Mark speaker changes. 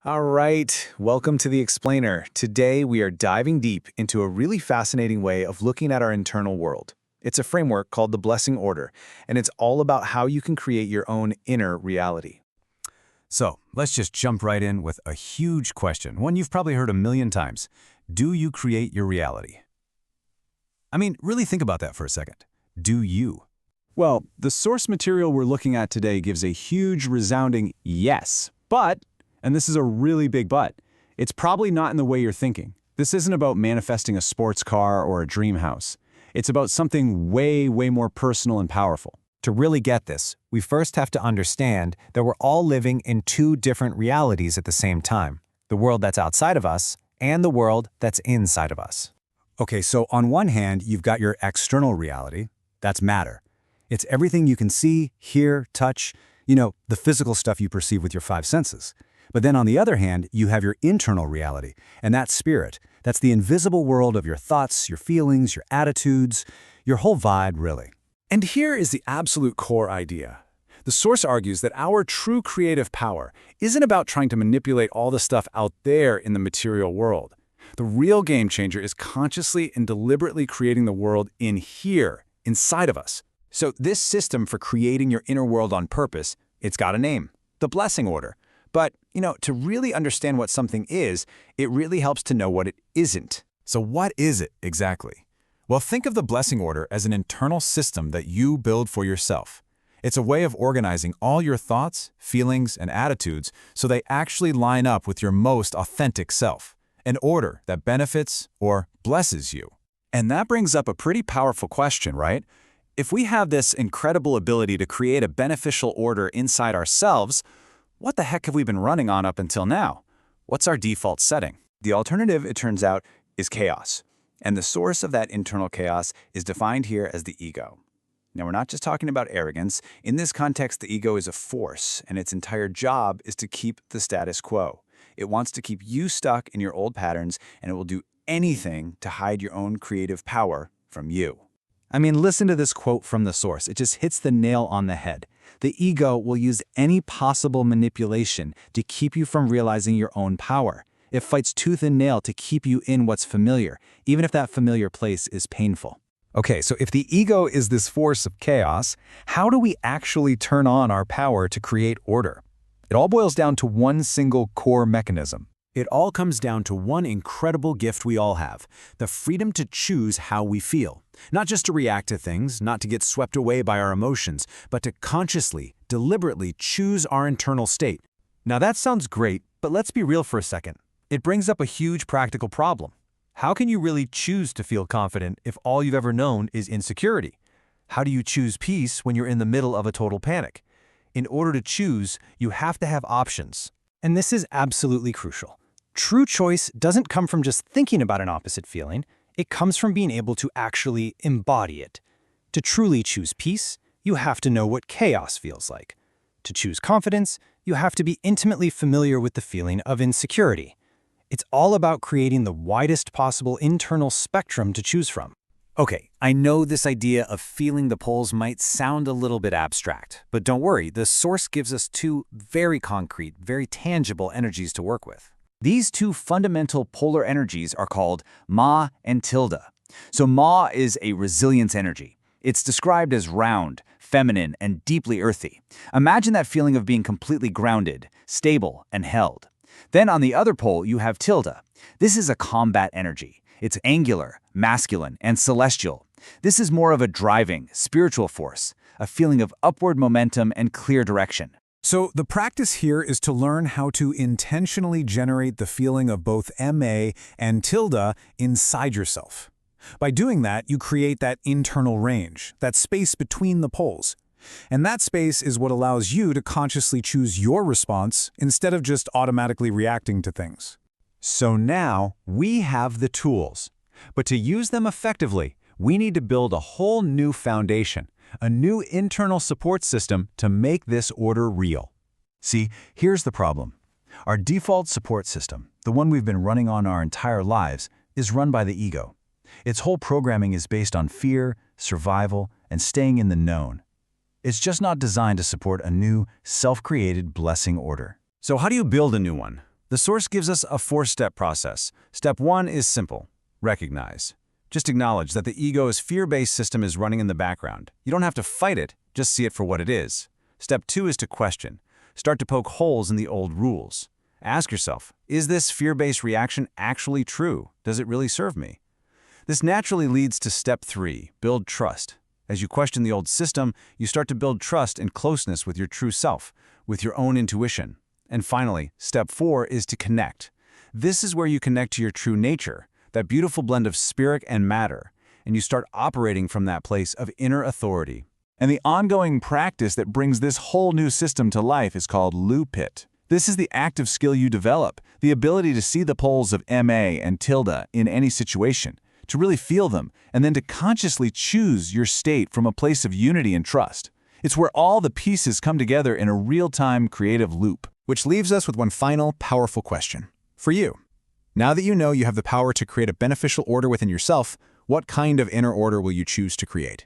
Speaker 1: All right, welcome to The Explainer. Today we are diving deep into a really fascinating way of looking at our internal world. It's a framework called the Blessing Order, and it's all about how you can create your own inner reality.
Speaker 2: So, let's just jump right in with a huge question, one you've probably heard a million times. Do you create your reality? I mean, really think about that for a second. Do you? Well, the source material we're looking at today gives a huge, resounding yes, but, and this is a really big but, it's probably not in the way you're thinking. This isn't about manifesting a sports car or a dream house. It's about something way, way more personal and powerful.
Speaker 3: To really get this, we first have to understand that we're all living in two different realities at the same time. The world that's outside of us and the world that's inside of us.
Speaker 2: Okay, so on one hand, you've got your external reality. That's matter. It's everything you can see, hear, touch, the physical stuff you perceive with your five senses. But then on the other hand, you have your internal reality, and that's spirit. That's the invisible world of your thoughts, your feelings, your attitudes, your whole vibe, really.
Speaker 1: And here is the absolute core idea. The source argues that our true creative power isn't about trying to manipulate all the stuff out there in the material world. The real game changer is consciously and deliberately creating the world in here, inside of us.
Speaker 2: So this system for creating your inner world on purpose, it's got a name, the Blessing Order. But, to really understand what something is, it really helps to know what it isn't. So what is it exactly? Well, think of the Blessing Order as an internal system that you build for yourself. It's a way of organizing all your thoughts, feelings, and attitudes so they actually line up with your most authentic self, an order that benefits or blesses you. And that brings up a pretty powerful question, right? If we have this incredible ability to create a beneficial order inside ourselves, what the heck have we been running on up until now? What's our default setting? The alternative, it turns out, is chaos. And the source of that internal chaos is defined here as the ego. Now, we're not just talking about arrogance. In this context, the ego is a force, and its entire job is to keep the status quo. It wants to keep you stuck in your old patterns, and it will do anything to hide your own creative power from you. I mean, listen to this quote from the source. It just hits the nail on the head. The ego will use any possible manipulation to keep you from realizing your own power. It fights tooth and nail to keep you in what's familiar, even if that familiar place is painful. Okay, so if the ego is this force of chaos, how do we actually turn on our power to create order? It all boils down to one single core mechanism.
Speaker 3: It all comes down to one incredible gift we all have, the freedom to choose how we feel. Not just to react to things, not to get swept away by our emotions, but to consciously, deliberately choose our internal state. Now that sounds great, but let's be real for a second. It brings up a huge practical problem. How can you really choose to feel confident if all you've ever known is insecurity? How do you choose peace when you're in the middle of a total panic? In order to choose, you have to have options. And this is absolutely crucial. True choice doesn't come from just thinking about an opposite feeling. It comes from being able to actually embody it. To truly choose peace, you have to know what chaos feels like. To choose confidence, you have to be intimately familiar with the feeling of insecurity. It's all about creating the widest possible internal spectrum to choose from.
Speaker 2: Okay, I know this idea of feeling the poles might sound a little bit abstract, but don't worry, the source gives us two very concrete, very tangible energies to work with. These two fundamental polar energies are called Ma and Tilda. So Ma is a resilience energy. It's described as round, feminine, and deeply earthy. Imagine that feeling of being completely grounded, stable, and held. Then on the other pole, you have Tilda. This is a combat energy. It's angular, masculine, and celestial. This is more of a driving, spiritual force, a feeling of upward momentum and clear direction. So the practice here is to learn how to intentionally generate the feeling of both Ma and Tilda inside yourself. By doing that, you create that internal range, that space between the poles. And that space is what allows you to consciously choose your response instead of just automatically reacting to things. So now we have the tools. But to use them effectively, we need to build a whole new foundation, a new internal support system to make this order real. See, here's the problem. Our default support system, the one we've been running on our entire lives, is run by the ego. Its whole programming is based on fear, survival, and staying in the known. It's just not designed to support a new, self-created blessing order. So how do you build a new one?
Speaker 1: The source gives us a 4-step process. Step 1 is simple. Recognize. Just acknowledge that the ego's fear-based system is running in the background. You don't have to fight it, just see it for what it is. Step 2 is to question. Start to poke holes in the old rules. Ask yourself, is this fear-based reaction actually true? Does it really serve me? This naturally leads to step 3, build trust. As you question the old system, you start to build trust and closeness with your true self, with your own intuition. And finally, step 4 is to connect. This is where you connect to your true nature, that beautiful blend of spirit and matter, and you start operating from that place of inner authority.
Speaker 2: And the ongoing practice that brings this whole new system to life is called lupit. This is the active skill you develop, the ability to see the poles of MA and tilde in any situation, to really feel them, and then to consciously choose your state from a place of unity and trust. It's where all the pieces come together in a real-time creative loop.
Speaker 3: Which leaves us with one final powerful question. For you, now that you know you have the power to create a beneficial order within yourself, what kind of inner order will you choose to create?